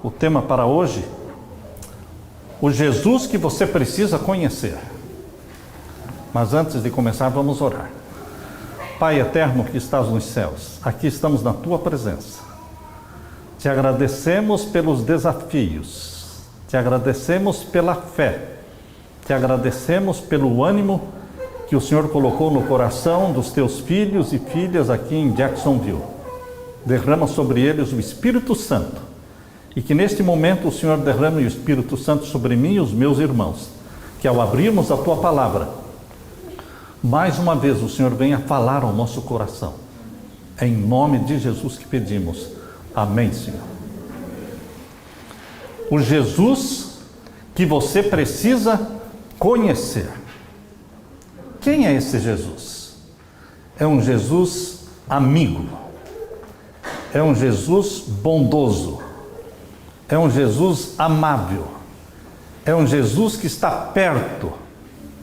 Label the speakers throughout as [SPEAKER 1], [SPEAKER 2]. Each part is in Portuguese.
[SPEAKER 1] o tema para hoje, o Jesus que você precisa conhecer. Mas antes de começar, vamos orar. Pai eterno que estás nos céus, aqui estamos na tua presença. Te agradecemos pelos desafios, te agradecemos pela fé, te agradecemos pelo ânimo que o Senhor colocou no coração dos teus filhos e filhas aqui em Jacksonville. Derrama sobre eles o Espírito Santo, e que neste momento o Senhor derrame o Espírito Santo sobre mim e os meus irmãos, que ao abrirmos a tua palavra, mais uma vez o Senhor venha falar ao nosso coração. É em nome de Jesus que pedimos. Amém, Senhor. O Jesus que você precisa conhecer. Quem é esse Jesus? É um Jesus amigo. É um Jesus bondoso. É um Jesus amável. É um Jesus que está perto,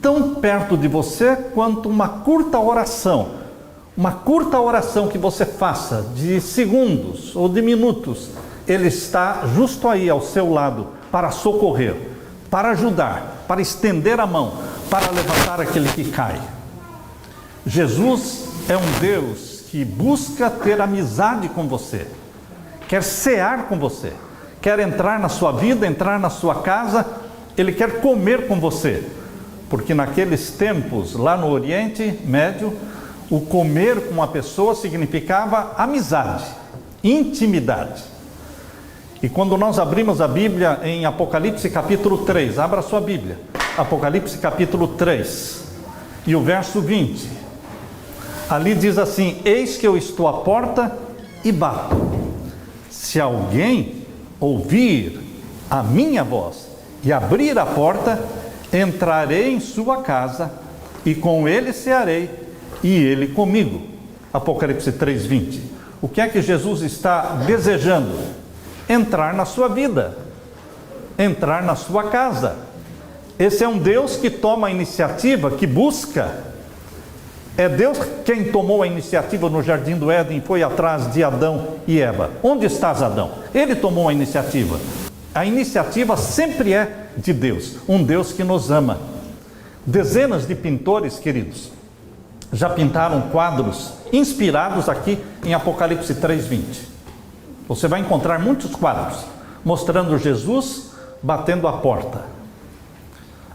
[SPEAKER 1] tão perto de você quanto uma curta oração que você faça de segundos ou de minutos, Ele está justo aí ao seu lado para socorrer, para ajudar, para estender a mão, para levantar aquele que cai. Jesus é um Deus que busca ter amizade com você, quer cear com você, quer entrar na sua vida, entrar na sua casa, Ele quer comer com você, porque naqueles tempos, lá no Oriente Médio, o comer com uma pessoa significava amizade, intimidade. E quando nós abrimos a Bíblia em Apocalipse capítulo 3, abra a sua Bíblia, Apocalipse capítulo 3, e o verso 20, ali diz assim: eis que eu estou à porta e bato. Se alguém ouvir a minha voz e abrir a porta, entrarei em sua casa e com ele cearei e ele comigo. Apocalipse 3:20. O que é que Jesus está desejando? Entrar na sua vida, entrar na sua casa. Esse é um Deus que toma a iniciativa, que busca. É Deus quem tomou a iniciativa no Jardim do Éden, foi atrás de Adão e Eva. Onde estás, Adão? Ele tomou a iniciativa. A iniciativa sempre é de Deus, um Deus que nos ama. Dezenas de pintores, queridos, já pintaram quadros inspirados aqui em Apocalipse 3:20. Você vai encontrar muitos quadros mostrando Jesus batendo a porta.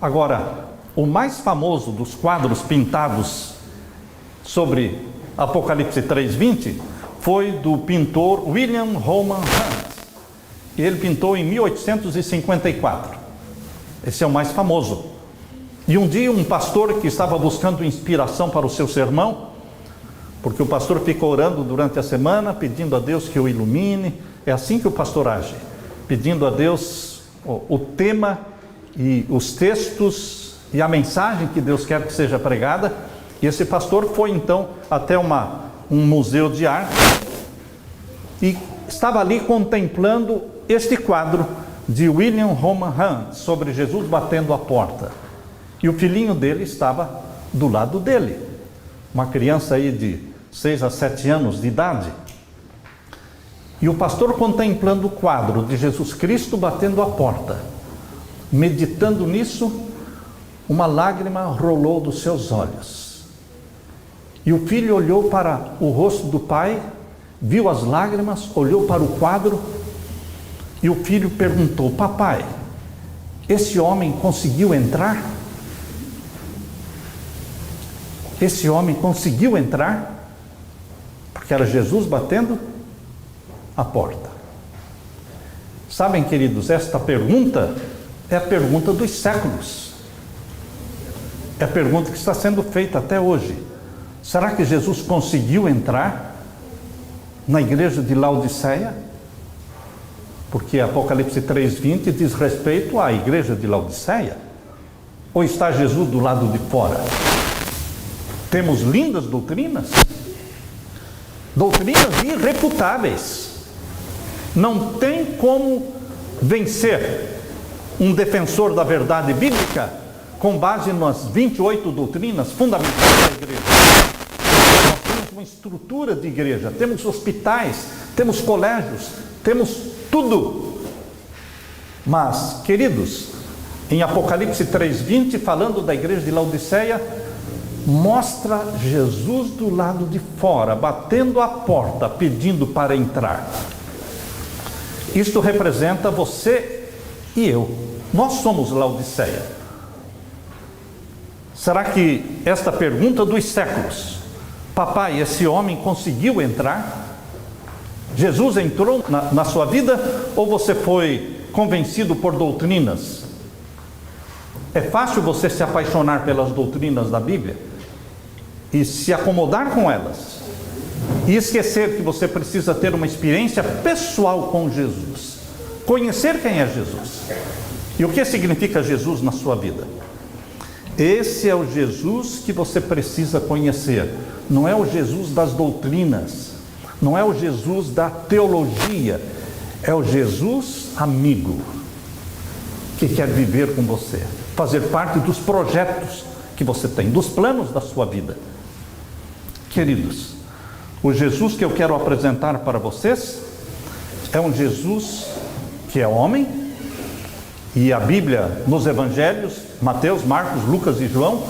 [SPEAKER 1] Agora, o mais famoso dos quadros pintados sobre Apocalipse 3:20 foi do pintor William Roman Hunt. Ele pintou em 1854. Esse é o mais famoso. E um dia um pastor que estava buscando inspiração para o seu sermão, porque o pastor fica orando durante a semana, pedindo a Deus que o ilumine, é assim que o pastor age, pedindo a Deus o tema e os textos e a mensagem que Deus quer que seja pregada. E esse pastor foi então até um museu de arte e estava ali contemplando este quadro de William Roman Hunt sobre Jesus batendo a porta. E o filhinho dele estava do lado dele, uma criança aí de 6 a 7 anos de idade. E o pastor contemplando o quadro de Jesus Cristo batendo a porta, meditando nisso, uma lágrima rolou dos seus olhos. E o filho olhou para o rosto do pai, viu as lágrimas, olhou para o quadro, e o filho perguntou: papai, esse homem conseguiu entrar? Esse homem conseguiu entrar? Porque era Jesus batendo a porta. Sabem, queridos, esta pergunta é a pergunta dos séculos. É a pergunta que está sendo feita até hoje. Será que Jesus conseguiu entrar na igreja de Laodiceia? Porque Apocalipse 3:20 diz respeito à igreja de Laodiceia. Ou está Jesus do lado de fora? Temos lindas doutrinas, doutrinas irrefutáveis. Não tem como vencer um defensor da verdade bíblica com base nas 28 doutrinas fundamentais da igreja. Nós temos uma estrutura de igreja, temos hospitais, temos colégios, temos tudo Mas, queridos, em Apocalipse 3:20, falando da igreja de Laodiceia, mostra Jesus do lado de fora, batendo a porta, pedindo para entrar. Isto representa você e eu. Nós somos Laodiceia. Será que esta pergunta dos séculos, papai, esse homem conseguiu entrar? Jesus entrou na sua vida, ou você foi convencido por doutrinas? É fácil você se apaixonar pelas doutrinas da Bíblia e se acomodar com elas e esquecer que você precisa ter uma experiência pessoal com Jesus, conhecer quem é Jesus e o que significa Jesus na sua vida. Esse é o Jesus que você precisa conhecer, não é o Jesus das doutrinas, não é o Jesus da teologia, é o Jesus amigo, que quer viver com você, fazer parte dos projetos que você tem, dos planos da sua vida. Queridos, o Jesus que eu quero apresentar para vocês é um Jesus que é homem, e a Bíblia, nos evangelhos, Mateus, Marcos, Lucas e João,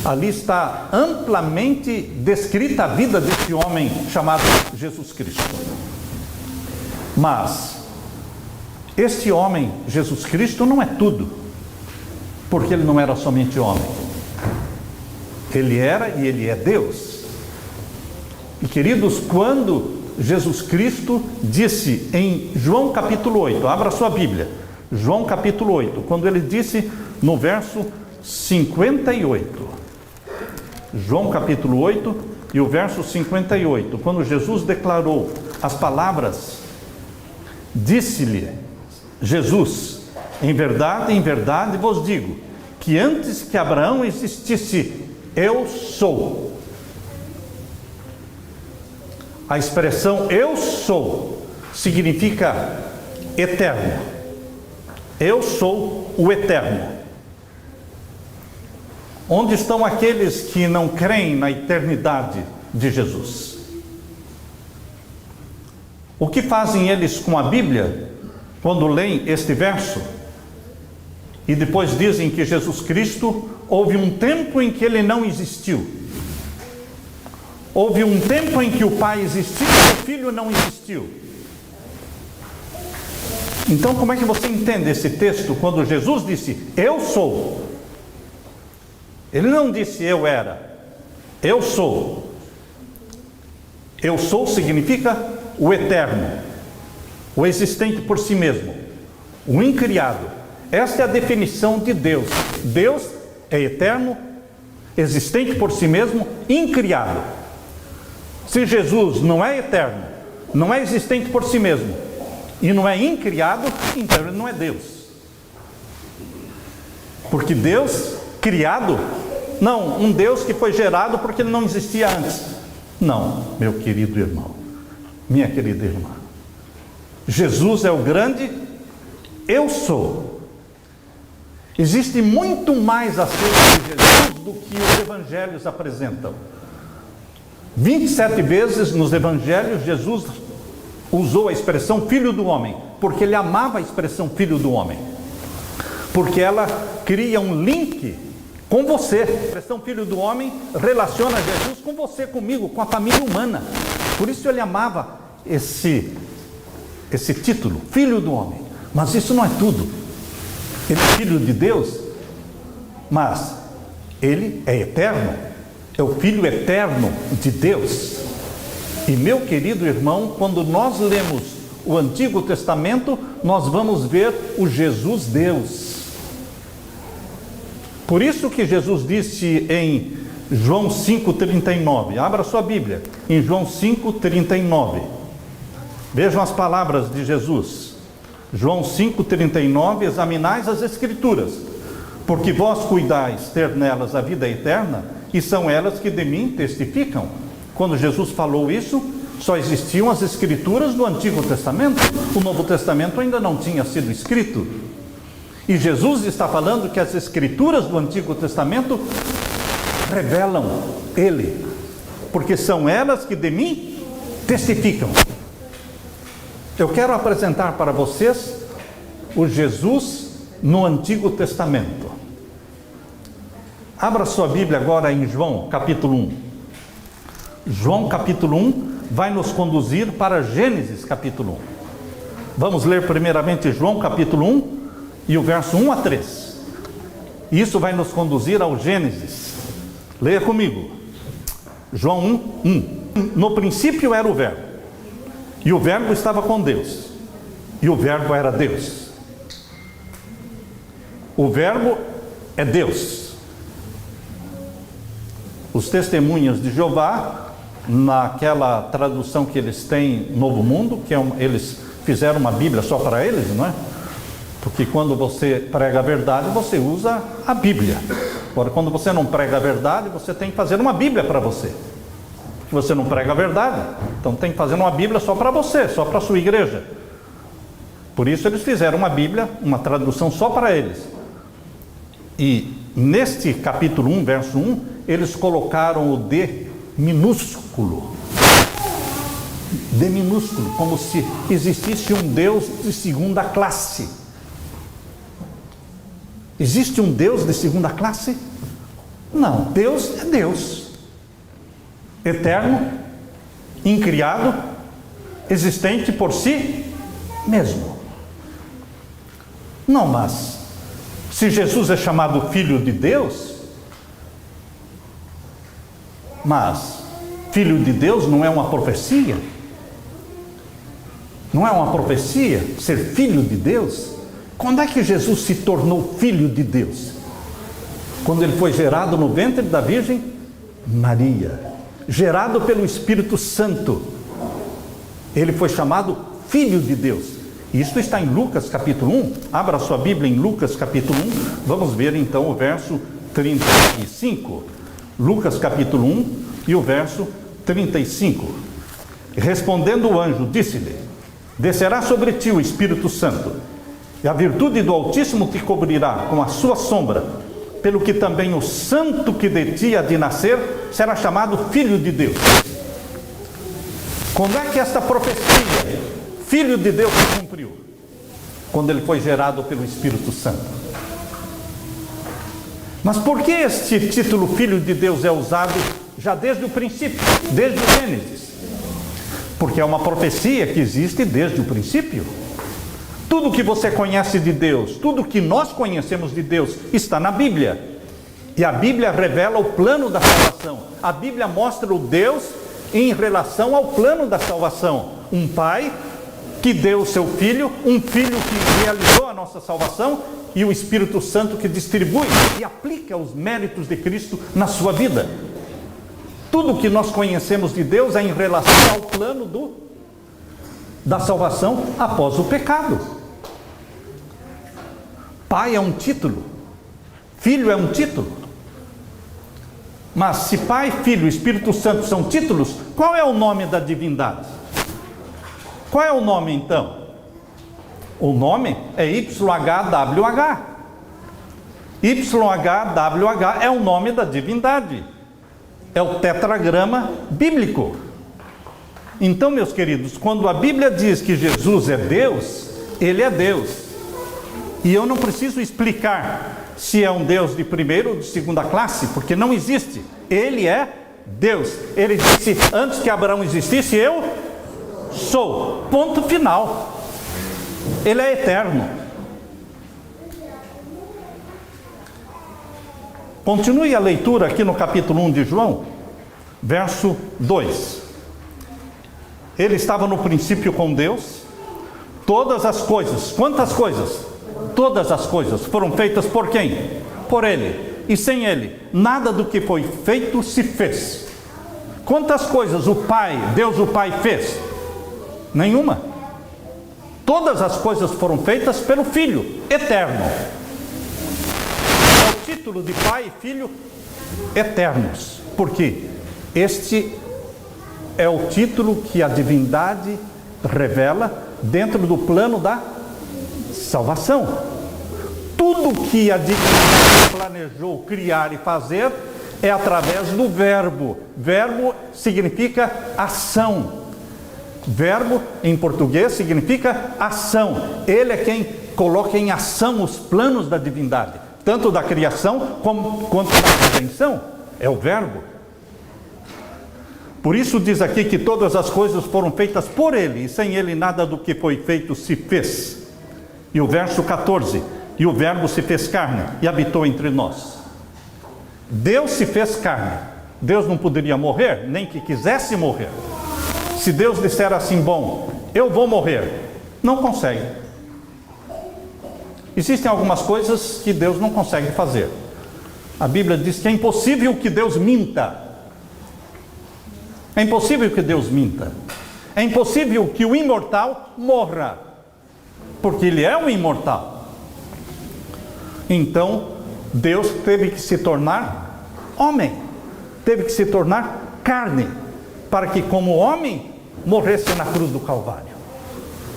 [SPEAKER 1] ali está amplamente descrita a vida desse homem chamado Jesus Cristo. Mas este homem, Jesus Cristo, não é tudo, porque ele não era somente homem. Ele era e ele é Deus. E queridos, quando Jesus Cristo disse em João capítulo 8, abra sua Bíblia, João capítulo 8, quando ele disse no verso 58, João capítulo 8 e o verso 58, quando Jesus declarou as palavras, disse-lhe Jesus: em verdade vos digo, que antes que Abraão existisse, eu sou. A expressão eu sou significa eterno. Eu sou o eterno. Onde estão aqueles que não creem na eternidade de Jesus? O que fazem eles com a Bíblia quando leem este verso e depois dizem que Jesus Cristo, houve um tempo em que ele não existiu, houve um tempo em que o Pai existiu e o Filho não existiu? Então, como é que você entende esse texto quando Jesus disse eu sou? Ele não disse eu era, eu sou. Eu sou significa o eterno, o existente por si mesmo, o incriado. Esta é a definição de Deus. Deus é eterno, existente por si mesmo, incriado. Se Jesus não é eterno, não é existente por si mesmo e não é incriado, então ele não é Deus. Porque Deus criado, não, um Deus que foi gerado porque ele não existia antes. Não, meu querido irmão, minha querida irmã, Jesus é o grande eu sou. Existe muito mais acerca de Jesus do que os evangelhos apresentam. 27 vezes nos evangelhos Jesus usou a expressão filho do homem, porque ele amava a expressão filho do homem, porque ela cria um link com você. A expressão filho do homem relaciona Jesus com você, comigo, com a família humana. Por isso ele amava esse título, filho do homem. Mas isso não é tudo. Ele é filho de Deus, mas ele é eterno, é o filho eterno de Deus. E meu querido irmão, quando nós lemos o Antigo Testamento, nós vamos ver o Jesus Deus. Por isso que Jesus disse em João 5,39, abra sua Bíblia, em João 5,39, vejam as palavras de Jesus. João 5,39, examinais as Escrituras, porque vós cuidais ter nelas a vida eterna, e são elas que de mim testificam. Quando Jesus falou isso, só existiam as Escrituras do Antigo Testamento, o Novo Testamento ainda não tinha sido escrito. E Jesus está falando que as Escrituras do Antigo Testamento revelam Ele, porque são elas que de mim testificam. Eu quero apresentar para vocês o Jesus no Antigo Testamento. Abra sua Bíblia agora em João, capítulo 1. João, capítulo 1, vai nos conduzir para Gênesis, capítulo 1. Vamos ler primeiramente João, capítulo 1, e o verso 1 a 3. Isso vai nos conduzir ao Gênesis. Leia comigo. João 1, 1. No princípio era o Verbo, e o Verbo estava com Deus, e o Verbo era Deus. O Verbo é Deus. Os testemunhas de Jeová, naquela tradução que eles têm, Novo Mundo, que eles fizeram uma Bíblia só para eles, não é? Porque quando você prega a verdade, você usa a Bíblia. Agora, quando você não prega a verdade, você tem que fazer uma Bíblia para você. Porque você não prega a verdade, então tem que fazer uma Bíblia só para você, só para a sua igreja. Por isso eles fizeram uma Bíblia, uma tradução só para eles. E neste capítulo 1, verso 1, eles colocaram o D minúsculo. D minúsculo, como se existisse um Deus de segunda classe. Existe um Deus de segunda classe? Não, Deus é Deus. Eterno, incriado, existente por si mesmo. Não, mas se Jesus é chamado Filho de Deus, mas Filho de Deus não é uma profecia? Não é uma profecia ser Filho de Deus? Quando é que Jesus se tornou Filho de Deus? Quando ele foi gerado no ventre da Virgem Maria, gerado pelo Espírito Santo, ele foi chamado Filho de Deus. Isso está em Lucas capítulo 1, abra sua Bíblia em Lucas capítulo 1, vamos ver então o verso 35. Lucas capítulo 1 e o verso 35. Respondendo o anjo, disse-lhe: descerá sobre ti o Espírito Santo, e a virtude do Altíssimo te cobrirá com a sua sombra, pelo que também o santo que de ti há de nascer será chamado Filho de Deus. Quando é que esta profecia, Filho de Deus, se cumpriu? Quando ele foi gerado pelo Espírito Santo. Mas por que este título Filho de Deus é usado já desde o princípio, desde o Gênesis? Porque é uma profecia que existe desde o princípio. Tudo que você conhece de Deus, tudo que nós conhecemos de Deus está na Bíblia. E a Bíblia revela o plano da salvação. A Bíblia mostra o Deus em relação ao plano da salvação. Um pai que deu o seu filho, um filho que realizou a nossa salvação, e o Espírito Santo que distribui e aplica os méritos de Cristo na sua vida. Tudo que nós conhecemos de Deus é em relação ao plano da salvação após o pecado. Pai é um título, Filho é um título. Mas se Pai, Filho e Espírito Santo são títulos, qual é o nome da divindade? Qual é o nome então? O nome é YHWH. YHWH é o nome da divindade. É o tetragrama bíblico. Então, meus queridos, quando a Bíblia diz que Jesus é Deus, Ele é Deus. E eu não preciso explicar se é um Deus de primeira ou de segunda classe, porque não existe. Ele é Deus. Ele disse, antes que Abraão existisse, eu sou. Ponto final. Ele é eterno. Continue a leitura aqui no capítulo 1 de João, verso 2. Ele estava no princípio com Deus. Todas as coisas, quantas coisas? Todas as coisas foram feitas por quem? Por Ele. E sem Ele, nada do que foi feito se fez. Quantas coisas o Pai, Deus o Pai fez? Nenhuma. Todas as coisas foram feitas pelo Filho eterno. É o título de Pai e Filho eternos. Por quê? Este é o título que a divindade revela dentro do plano da salvação. Tudo que a divindade planejou criar e fazer é através do verbo. Verbo significa ação. Verbo em português significa ação. Ele é quem coloca em ação os planos da divindade, tanto da criação quanto da redenção. É o Verbo. Por isso diz aqui que todas as coisas foram feitas por Ele, e sem Ele nada do que foi feito se fez. E o verso 14, e o Verbo se fez carne e habitou entre nós. Deus se fez carne. Deus não poderia morrer, nem que quisesse morrer. Se Deus disser assim, bom, eu vou morrer, não consegue. Existem algumas coisas que Deus não consegue fazer. A Bíblia diz que é impossível que Deus minta. É impossível que Deus minta. É impossível que o imortal morra, porque Ele é o imortal. Então, Deus teve que se tornar homem, teve que se tornar carne, para que como homem morresse na cruz do Calvário.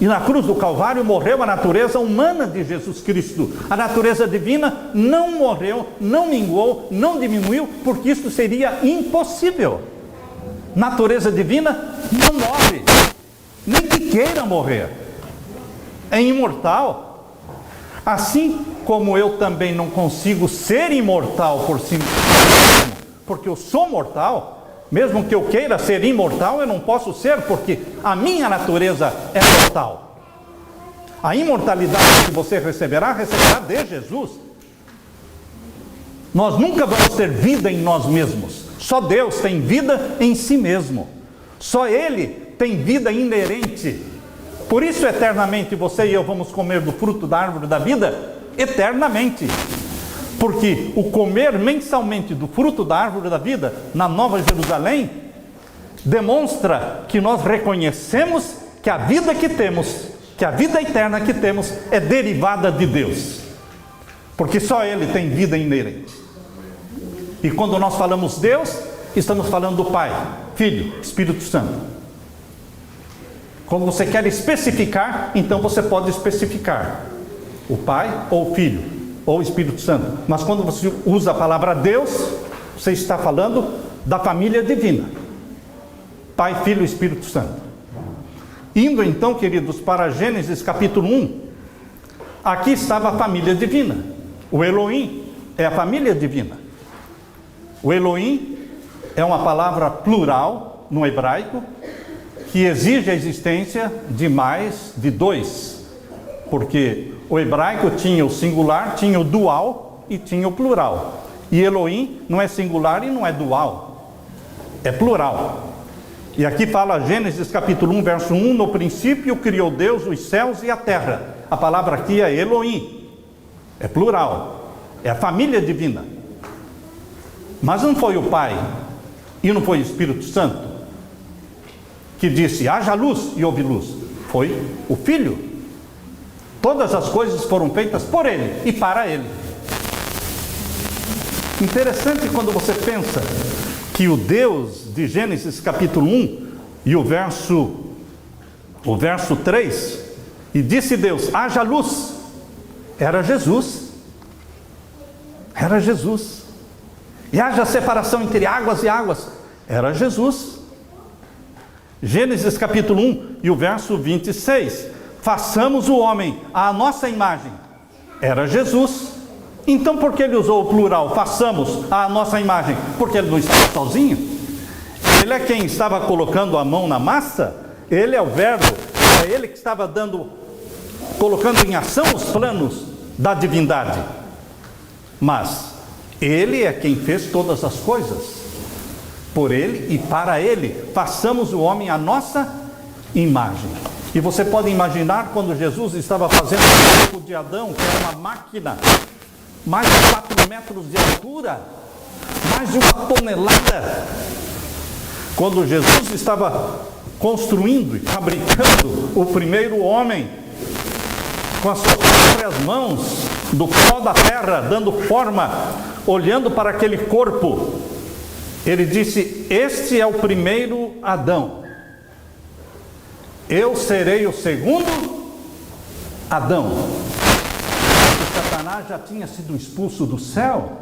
[SPEAKER 1] E na cruz do Calvário morreu a natureza humana de Jesus Cristo. A natureza divina não morreu, não minguou, não diminuiu, porque isso seria impossível. Natureza divina não morre, nem que queira morrer. É imortal. Assim como eu também não consigo ser imortal por si mesmo, porque eu sou mortal. Mesmo que eu queira ser imortal, eu não posso ser, porque a minha natureza é mortal. A imortalidade que você receberá de Jesus. Nós nunca vamos ter vida em nós mesmos. Só Deus tem vida em si mesmo. Só Ele tem vida inerente. Por isso, eternamente, você e eu vamos comer do fruto da árvore da vida, eternamente. Porque o comer mensalmente do fruto da árvore da vida na Nova Jerusalém demonstra que nós reconhecemos que a vida que temos, que a vida eterna que temos é derivada de Deus. Porque só Ele tem vida inerente. E quando nós falamos Deus, estamos falando do Pai, Filho, Espírito Santo. Quando você quer especificar, então você pode especificar o Pai ou o Filho ou o Espírito Santo. Mas quando você usa a palavra Deus, você está falando da família divina. Pai, Filho e Espírito Santo. Indo então, queridos, para Gênesis capítulo 1, aqui estava a família divina. O Elohim é a família divina. O Elohim é uma palavra plural no hebraico, que exige a existência de mais de dois, porque o hebraico tinha o singular, tinha o dual e tinha o plural. E Elohim não é singular e não é dual, é plural. E aqui fala Gênesis capítulo 1, verso 1, no princípio criou Deus os céus e a terra. A palavra aqui é Elohim, é plural, é a família divina. Mas não foi o Pai e não foi o Espírito Santo que disse, haja luz e houve luz. Foi o Filho. Todas as coisas foram feitas por Ele e para Ele. Interessante quando você pensa que o Deus de Gênesis capítulo 1 e o verso 3, e disse Deus, haja luz, era Jesus. Era Jesus. E haja separação entre águas e águas, era Jesus. Gênesis capítulo 1 e o verso 26, façamos o homem à nossa imagem, era Jesus. Então por que ele usou o plural, façamos à nossa imagem? Porque ele não estava sozinho. Ele é quem estava colocando a mão na massa, ele é o verbo, é ele que estava colocando em ação os planos da divindade. Mas ele é quem fez todas as coisas. Por ele e para ele, façamos o homem à nossa imagem. E você pode imaginar quando Jesus estava fazendo o corpo de Adão, que era uma máquina, mais de 4 metros de altura, mais de 1 tonelada. Quando Jesus estava construindo e fabricando o primeiro homem, com as suas próprias mãos, do pó da terra, dando forma, olhando para aquele corpo, ele disse, este é o primeiro Adão, eu serei o segundo Adão. Porque Satanás já tinha sido expulso do céu.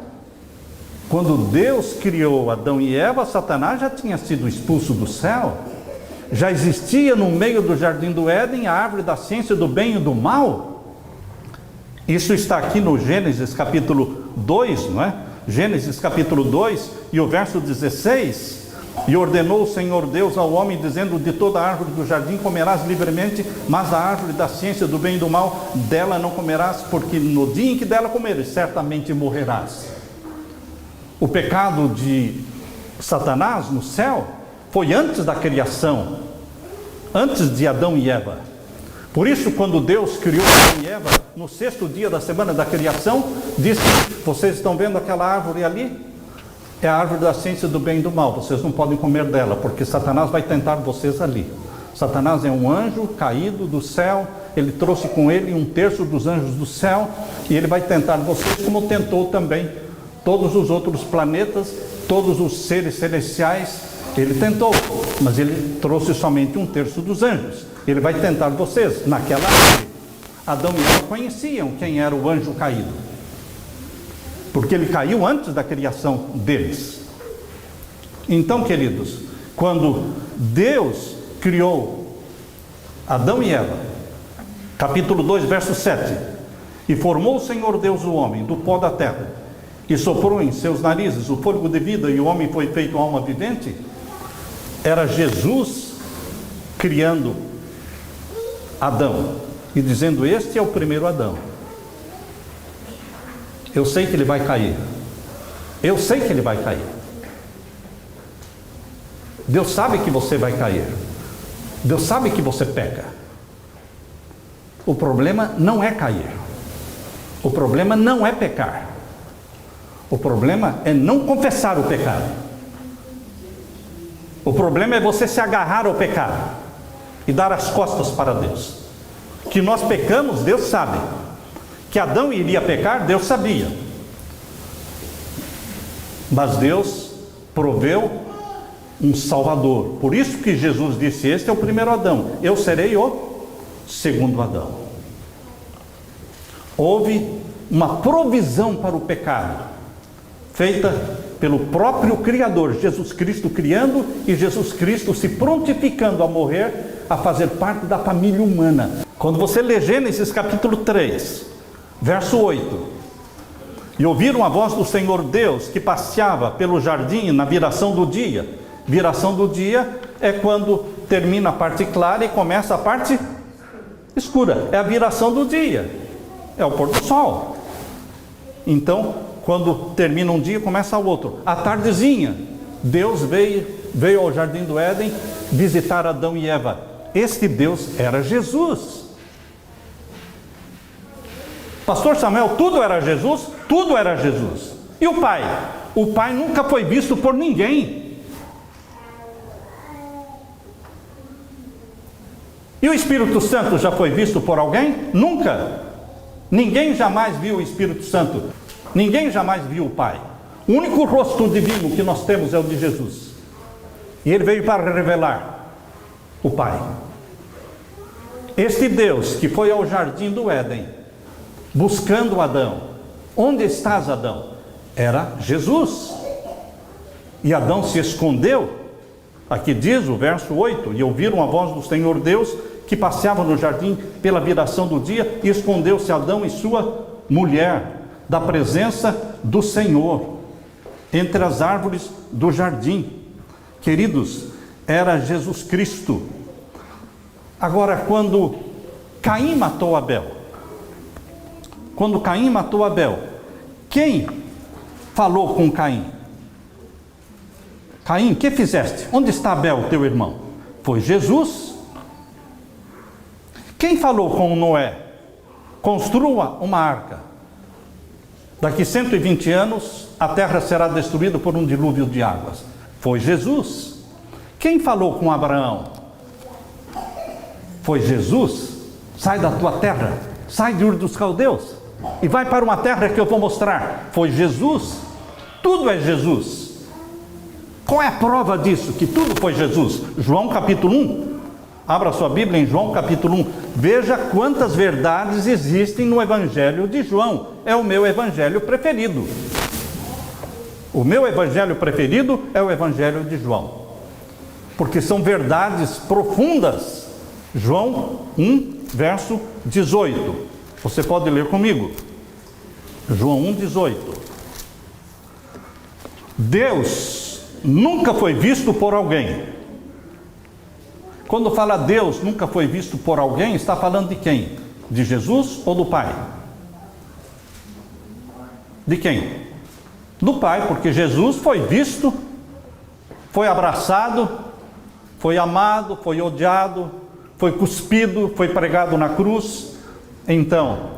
[SPEAKER 1] Quando Deus criou Adão e Eva, Satanás já tinha sido expulso do céu. Já existia no meio do jardim do Éden a árvore da ciência do bem e do mal. Isso está aqui no Gênesis capítulo 2, não é? Gênesis capítulo 2 e o verso 16. E ordenou o Senhor Deus ao homem, dizendo: de toda a árvore do jardim comerás livremente, mas da árvore da ciência do bem e do mal, dela não comerás, porque no dia em que dela comeres, certamente morrerás. O pecado de Satanás no céu foi antes da criação, antes de Adão e Eva. Por isso, quando Deus criou Adão e Eva, no 6º dia da semana da criação, disse: vocês estão vendo aquela árvore ali? É a árvore da ciência do bem e do mal, vocês não podem comer dela, porque Satanás vai tentar vocês ali. Satanás é um anjo caído do céu, ele trouxe com ele 1/3 dos anjos do céu, e ele vai tentar vocês como tentou também todos os outros planetas, todos os seres celestiais. Ele tentou, mas ele trouxe somente 1/3 dos anjos. Ele vai tentar vocês naquela árvore. Adão e Eva conheciam quem era o anjo caído, porque ele caiu antes da criação deles. Então, queridos, quando Deus criou Adão e Eva, capítulo 2, verso 7, e formou o Senhor Deus o homem do pó da terra, e soprou em seus narizes o fôlego de vida, e o homem foi feito alma vivente, era Jesus criando Adão, e dizendo: este é o primeiro Adão. Eu sei que ele vai cair. Eu sei que ele vai cair. Deus sabe que você vai cair. Deus sabe que você peca. O problema não é cair. O problema não é pecar. O problema é não confessar o pecado. O problema é você se agarrar ao pecado e dar as costas para Deus. Que nós pecamos, Deus sabe. Que Adão iria pecar, Deus sabia. Mas Deus proveu um Salvador. Por isso que Jesus disse: este é o primeiro Adão, eu serei o segundo Adão. Houve uma provisão para o pecado, feita pelo próprio Criador, Jesus Cristo criando e Jesus Cristo se prontificando a morrer, a fazer parte da família humana. Quando você lê Gênesis capítulo 3, verso 8: e ouviram a voz do Senhor Deus que passeava pelo jardim na viração do dia. Viração do dia é quando termina a parte clara e começa a parte escura. É a viração do dia, é o pôr do sol. Então, quando termina um dia, começa o outro. À tardezinha, Deus veio ao jardim do Éden visitar Adão e Eva. Este Deus era Jesus. Pastor Samuel, tudo era Jesus? Tudo era Jesus. E o Pai? O Pai nunca foi visto por ninguém. E o Espírito Santo já foi visto por alguém? Nunca. Ninguém jamais viu o Espírito Santo. Ninguém jamais viu o Pai. O único rosto divino que nós temos é o de Jesus. E ele veio para revelar o Pai. Este Deus que foi ao jardim do Éden buscando Adão. Onde estás, Adão? Era Jesus. E Adão se escondeu. Aqui diz o verso 8: e ouviram a voz do Senhor Deus que passeava no jardim pela viração do dia, e escondeu-se Adão e sua mulher da presença do Senhor entre as árvores do jardim. Queridos, era Jesus Cristo. Agora, quando Caim matou Abel, quem falou com Caim? Caim, que fizeste? Onde está Abel, teu irmão? Foi Jesus. Quem falou com Noé? Construa uma arca. Daqui 120 anos, a terra será destruída por um dilúvio de águas. Foi Jesus. Quem falou com Abraão? Foi Jesus. Sai da tua terra, sai de Ur dos Caldeus e vai para uma terra que eu vou mostrar. Foi Jesus. Tudo é Jesus. Qual é a prova disso? Que tudo foi Jesus. João capítulo 1. Abra sua Bíblia em João capítulo 1. Veja quantas verdades existem no Evangelho de João. É o meu evangelho preferido. O meu evangelho preferido é o Evangelho de João, porque são verdades profundas. João 1, verso 18. Você pode ler comigo. João 1,18. Deus nunca foi visto por alguém. Quando fala Deus nunca foi visto por alguém, está falando de quem? De Jesus ou do Pai? De quem? Do Pai, porque Jesus foi visto, foi abraçado, foi amado, foi odiado, foi cuspido, foi pregado na cruz. Então,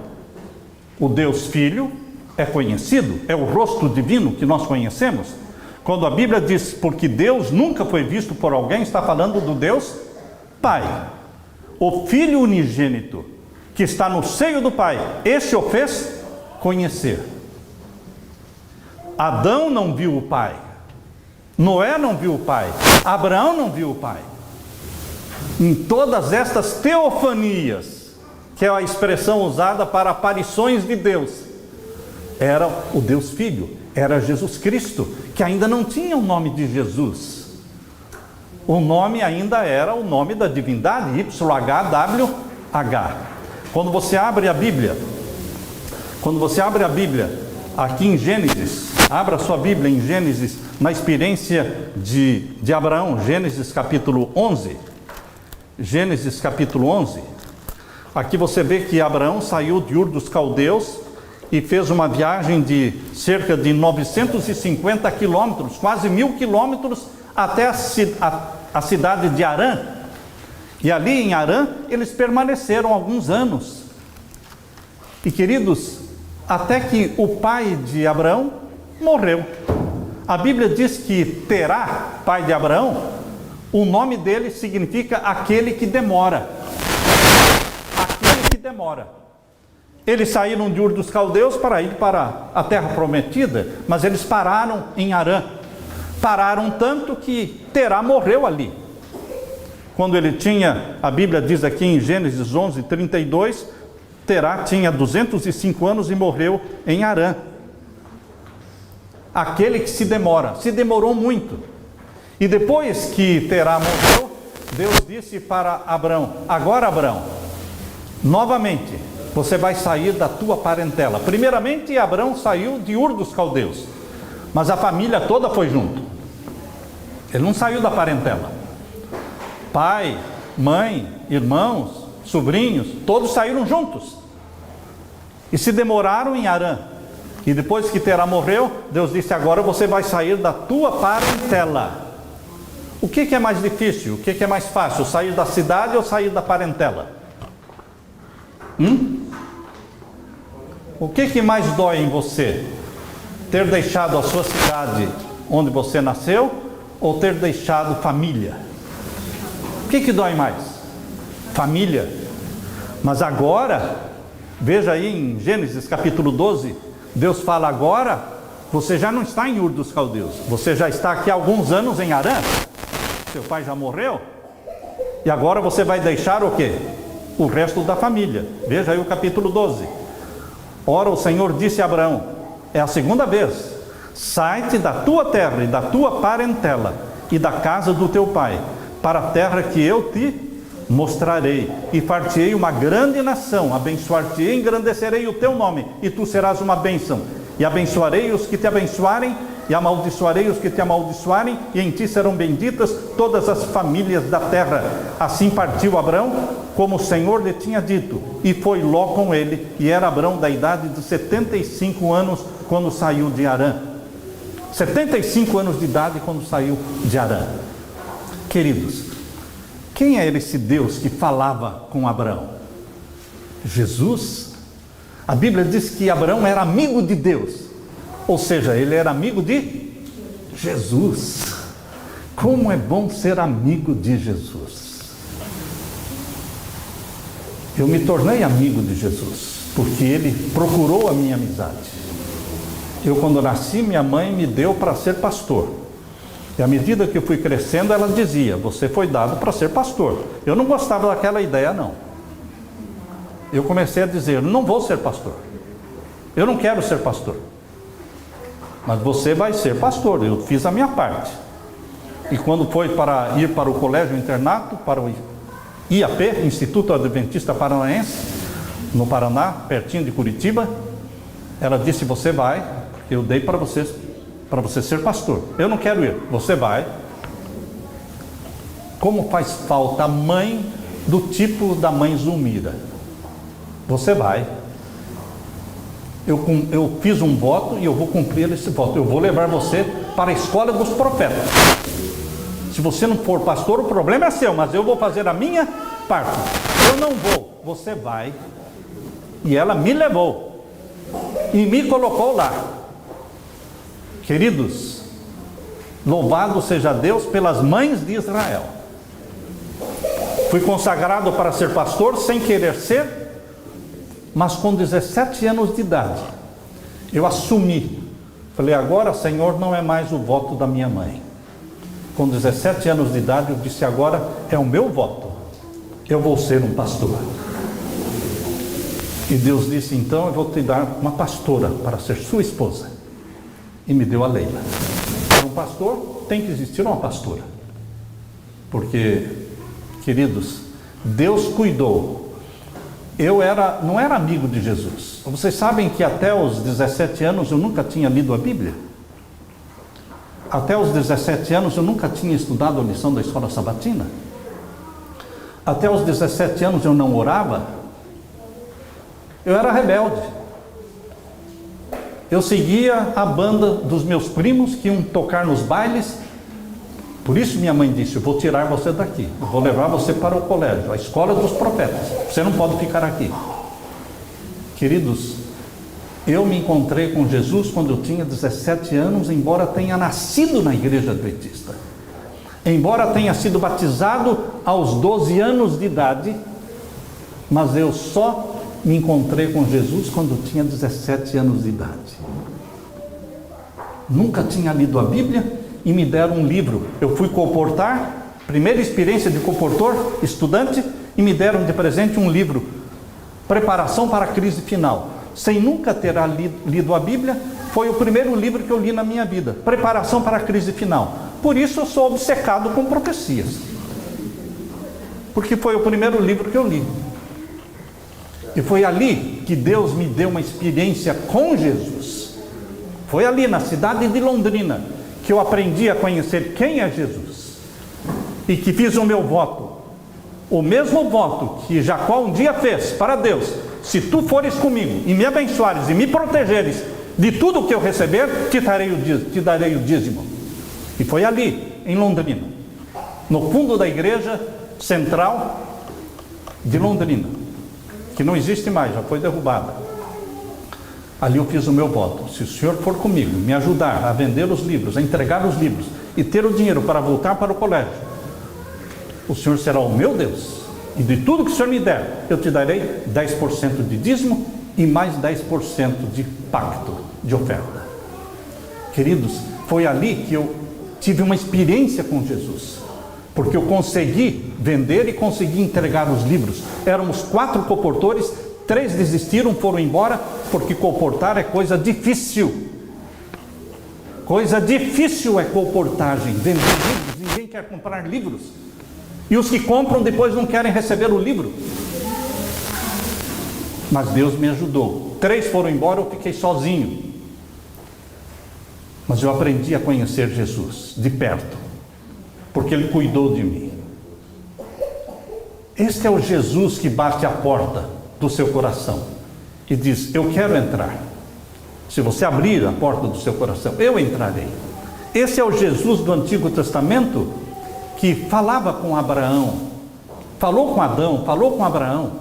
[SPEAKER 1] o Deus Filho é conhecido, é o rosto divino que nós conhecemos. Quando a Bíblia diz, porque Deus nunca foi visto por alguém, está falando do Deus Pai. O Filho unigênito, que está no seio do Pai, este o fez conhecer. Adão não viu o Pai, Noé não viu o Pai, Abraão não viu o Pai. Em todas estas teofanias, que é a expressão usada para aparições de Deus, era o Deus Filho, era Jesus Cristo, que ainda não tinha o nome de Jesus. O nome ainda era o nome da divindade, YHWH. Quando você abre a Bíblia, aqui em Gênesis, abra sua Bíblia em Gênesis, na experiência de Abraão, Gênesis capítulo 11. Gênesis capítulo 11. Aqui você vê que Abraão saiu de Ur dos Caldeus e fez uma viagem de cerca de 950 quilômetros, quase 1000 quilômetros, até a cidade de Harã. E ali em Harã, eles permaneceram alguns anos. E queridos, até que o pai de Abraão morreu. A Bíblia diz que Terá, pai de Abraão, o nome dele significa aquele que demora. Aquele que demora. Eles saíram de Ur dos Caldeus para ir para a terra prometida, mas eles pararam em Harã. Pararam tanto que Terá morreu ali. Quando ele tinha, a Bíblia diz aqui em Gênesis 11, 32, Terá tinha 205 anos e morreu em Harã. Aquele que se demorou muito. E depois que Terá morreu, Deus disse para Abraão, agora Abraão, novamente, você vai sair da tua parentela. Primeiramente, Abraão saiu de Ur dos Caldeus, mas a família toda foi junto. Ele não saiu da parentela. Pai, mãe, irmãos, sobrinhos, todos saíram juntos. E se demoraram em Harã. E depois que Terá morreu, Deus disse, agora você vai sair da tua parentela. O que é mais difícil? O que é mais fácil? Sair da cidade ou sair da parentela? O que mais dói em você? Ter deixado a sua cidade onde você nasceu ou ter deixado família? O que dói mais? Família. Mas agora, veja aí em Gênesis capítulo 12, Deus fala agora, você já não está em Ur dos Caldeus, você já está aqui há alguns anos em Harã, seu pai já morreu, e agora você vai deixar o quê? O resto da família. Veja aí o capítulo 12. Ora, o Senhor disse a Abraão, é a segunda vez, sai-te da tua terra e da tua parentela e da casa do teu pai, para a terra que eu te mostrarei, e far-te-ei uma grande nação, abençoar-te-ei e engrandecerei o teu nome, e tu serás uma bênção, e abençoarei os que te abençoarem, e amaldiçoarei os que te amaldiçoarem, e em ti serão benditas todas as famílias da terra. Assim partiu Abrão, como o Senhor lhe tinha dito, e foi Ló com ele, e era Abrão da idade de 75 anos, quando saiu de Harã. 75 anos de idade quando saiu de Harã. Queridos, quem é esse Deus que falava com Abraão? Jesus. A Bíblia diz que Abraão era amigo de Deus, ou seja, ele era amigo de Jesus. Como é bom ser amigo de Jesus. Eu me tornei amigo de Jesus, porque ele procurou a minha amizade. Eu, quando nasci, minha mãe me deu para ser pastor. E à medida que eu fui crescendo, ela dizia, você foi dado para ser pastor. Eu não gostava daquela ideia, não. Eu comecei a dizer, não vou ser pastor. Eu não quero ser pastor. Mas você vai ser pastor. Eu fiz a minha parte. E quando foi para ir para o colégio internato, para o IAP, Instituto Adventista Paranaense, no Paraná, pertinho de Curitiba. Ela disse: você vai, eu dei para você ser pastor. Eu não quero ir, você vai. Como faz falta a mãe do tipo da mãe Zulmira. Você vai. Eu fiz um voto e eu vou cumprir esse voto. Eu vou levar você para a escola dos profetas. Se você não for pastor, o problema é seu, mas eu vou fazer a minha parte. Eu não vou, você vai. E ela me levou e me colocou lá. Queridos, louvado seja Deus pelas mães de Israel. Fui consagrado para ser pastor sem querer ser, mas com 17 anos de idade, eu assumi. Falei: agora, Senhor, não é mais o voto da minha mãe. Com 17 anos de idade, eu disse: agora é o meu voto. Eu vou ser um pastor. E Deus disse: então eu vou te dar uma pastora para ser sua esposa. E me deu a Leila. Para um pastor, tem que existir uma pastora. Porque, queridos, Deus cuidou. Eu não era amigo de Jesus. Vocês sabem que até os 17 anos eu nunca tinha lido a Bíblia? Até os 17 anos eu nunca tinha estudado a lição da escola sabatina? Até os 17 anos eu não orava? Eu era rebelde. Eu seguia a banda dos meus primos que iam tocar nos bailes. Por isso minha mãe disse: eu vou tirar você daqui, eu vou levar você para o colégio, a escola dos profetas. Você não pode ficar aqui. Queridos, eu me encontrei com Jesus quando eu tinha 17 anos, embora tenha nascido na igreja adventista. Embora tenha sido batizado aos 12 anos de idade, mas eu só me encontrei com Jesus quando eu tinha 17 anos de idade. Nunca tinha lido a Bíblia e me deram um livro. Eu fui colportar, primeira experiência de colportor, estudante, e me deram de presente um livro, Preparação para a Crise Final. Sem nunca ter lido a Bíblia, foi o primeiro livro que eu li na minha vida, Preparação para a Crise Final. Por isso eu sou obcecado com profecias, porque foi o primeiro livro que eu li. E foi ali que Deus me deu uma experiência com Jesus. Foi ali na cidade de Londrina que eu aprendi a conhecer quem é Jesus, e que fiz o meu voto, o mesmo voto que Jacó um dia fez para Deus: se tu fores comigo e me abençoares e me protegeres de tudo que eu receber, te darei o dízimo. E foi ali, em Londrina, no fundo da igreja central de Londrina, que não existe mais, já foi derrubada. Ali eu fiz o meu voto: se o Senhor for comigo, me ajudar a vender os livros, a entregar os livros e ter o dinheiro para voltar para o colégio, o Senhor será o meu Deus, e de tudo que o Senhor me der, eu te darei 10% de dízimo e mais 10% de pacto, de oferta. Queridos, foi ali que eu tive uma experiência com Jesus, porque eu consegui vender e consegui entregar os livros. Éramos 4 colportores, 3 desistiram, foram embora, porque colportar é coisa difícil. Coisa difícil é colportagem, vender livros. Ninguém quer comprar livros. E os que compram depois não querem receber o livro. Mas Deus me ajudou. 3 foram embora, eu fiquei sozinho. Mas eu aprendi a conhecer Jesus de perto, porque Ele cuidou de mim. Este é o Jesus que bate a porta do seu coração e diz: eu quero entrar. Se você abrir a porta do seu coração, eu entrarei. Esse é o Jesus do Antigo Testamento que falava com Abraão, falou com Adão, falou com Abraão,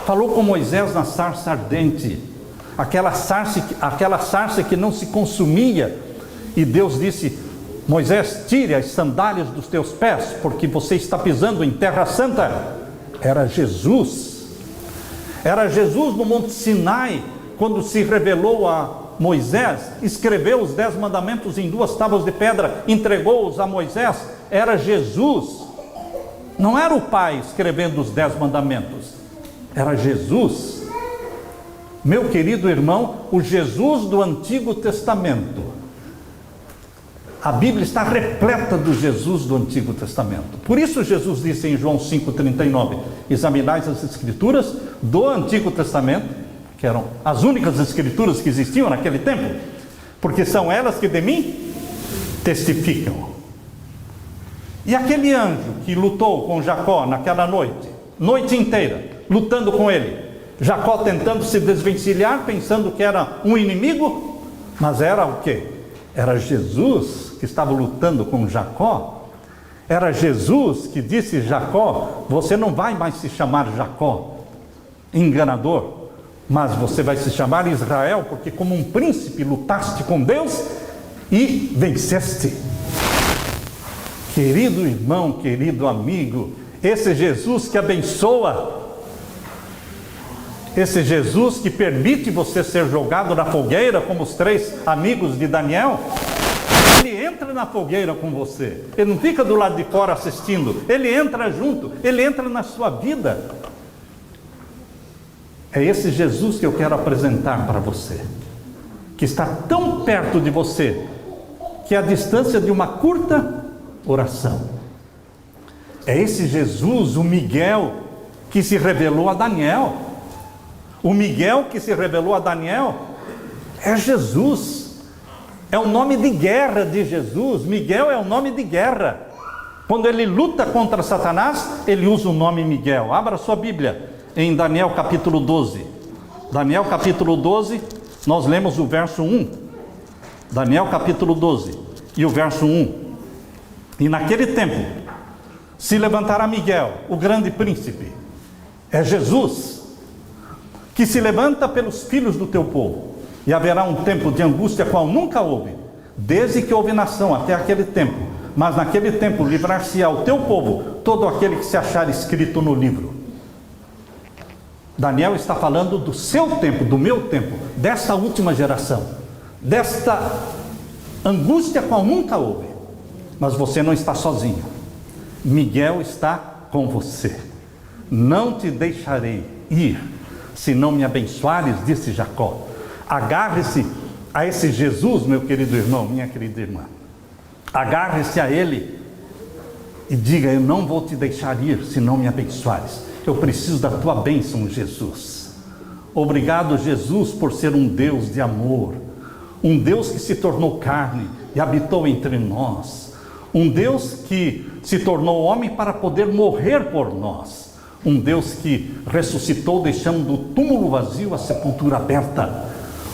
[SPEAKER 1] falou com Moisés na sarça ardente, aquela sarça que não se consumia, e Deus disse: Moisés, tire as sandálias dos teus pés, porque você está pisando em terra santa. Era Jesus no Monte Sinai, quando se revelou a Moisés, escreveu os 10 mandamentos em 2 tábuas de pedra, entregou-os a Moisés. Era Jesus, não era o Pai escrevendo os 10 mandamentos, era Jesus. Meu querido irmão, o Jesus do Antigo Testamento, A Bíblia está repleta do Jesus do Antigo Testamento. Por isso Jesus disse em João 5,39: examinai as Escrituras do Antigo Testamento, que eram as únicas Escrituras que existiam naquele tempo, porque são elas que de mim testificam. E aquele anjo que lutou com Jacó naquela noite inteira, lutando com ele, Jacó tentando se desvencilhar, pensando que era um inimigo, mas era o quê? Era Jesus que estava lutando com Jacó. Era Jesus que disse: Jacó, você não vai mais se chamar Jacó, enganador, mas você vai se chamar Israel, porque como um príncipe lutaste com Deus e venceste. Querido irmão, querido amigo, esse Jesus que abençoa, esse Jesus que permite você ser jogado na fogueira, como os 3 amigos de Daniel, ele entra na fogueira com você. Ele não fica do lado de fora assistindo, ele entra junto, ele entra na sua vida. É esse Jesus que eu quero apresentar para você, que está tão perto de você, que é a distância de uma curta oração. É esse Jesus, o Miguel, que se revelou a Daniel. O Miguel que se revelou a Daniel é Jesus. É o nome de guerra de Jesus. Miguel é o nome de guerra. Quando ele luta contra Satanás, ele usa o nome Miguel. Abra sua Bíblia em Daniel capítulo 12. Daniel capítulo 12, nós lemos o verso 1. Daniel capítulo 12 e o verso 1. E naquele tempo se levantará Miguel, o grande príncipe. É Jesus que se levanta pelos filhos do teu povo. E haverá um tempo de angústia qual nunca houve, desde que houve nação até aquele tempo. Mas naquele tempo livrar-se-á o teu povo, todo aquele que se achar escrito no livro. Daniel está falando do seu tempo, do meu tempo, desta última geração, desta angústia qual nunca houve. Mas você não está sozinho. Miguel está com você. Não te deixarei ir, se não me abençoares, disse Jacó. Agarre-se a esse Jesus, meu querido irmão, minha querida irmã. Agarre-se a ele e diga: eu não vou te deixar ir, se não me abençoares. Eu preciso da tua bênção, Jesus. Obrigado, Jesus, por ser um Deus de amor, um Deus que se tornou carne e habitou entre nós, um Deus que se tornou homem para poder morrer por nós, um Deus que ressuscitou deixando o túmulo vazio, a sepultura aberta.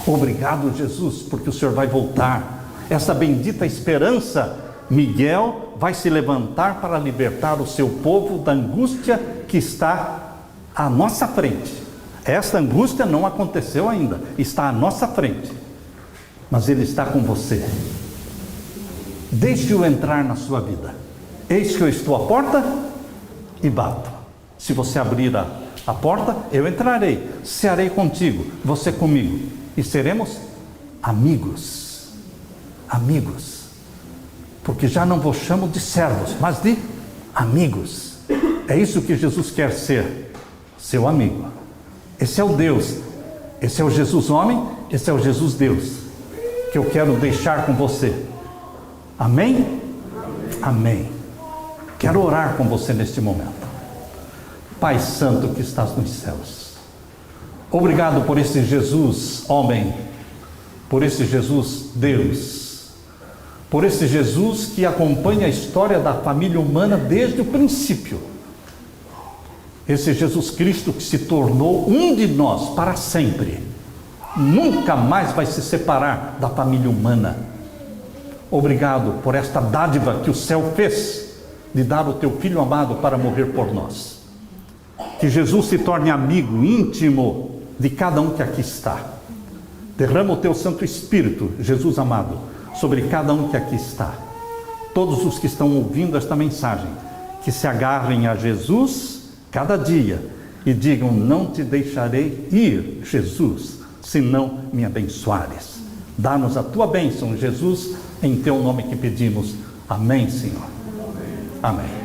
[SPEAKER 1] Obrigado, Jesus, porque o Senhor vai voltar. Essa bendita esperança, Miguel vai se levantar para libertar o seu povo da angústia que está à nossa frente. Esta angústia não aconteceu ainda, está à nossa frente, mas ele está com você. Deixe-o entrar na sua vida. Eis que eu estou à porta e bato. Se você abrir a porta, eu entrarei, cearei contigo, você comigo, e seremos amigos. Amigos. Porque já não vos chamo de servos, mas de amigos. É isso que Jesus quer ser, seu amigo. Esse é o Deus, esse é o Jesus homem, esse é o Jesus Deus, que eu quero deixar com você. Amém? Amém. Quero orar com você neste momento. Pai Santo que estás nos céus, obrigado por esse Jesus homem, por esse Jesus Deus, por esse Jesus que acompanha a história da família humana desde o princípio. Esse Jesus Cristo que se tornou um de nós para sempre, nunca mais vai se separar da família humana. Obrigado por esta dádiva que o céu fez, de dar o teu Filho amado para morrer por nós. Que Jesus se torne amigo íntimo de cada um que aqui está. Derrama o teu Santo Espírito, Jesus amado, sobre cada um que aqui está. Todos os que estão ouvindo esta mensagem, que se agarrem a Jesus cada dia e digam: não te deixarei ir, Jesus, se não me abençoares. Dá-nos a tua bênção, Jesus, em teu nome que pedimos. Amém, Senhor. Amém.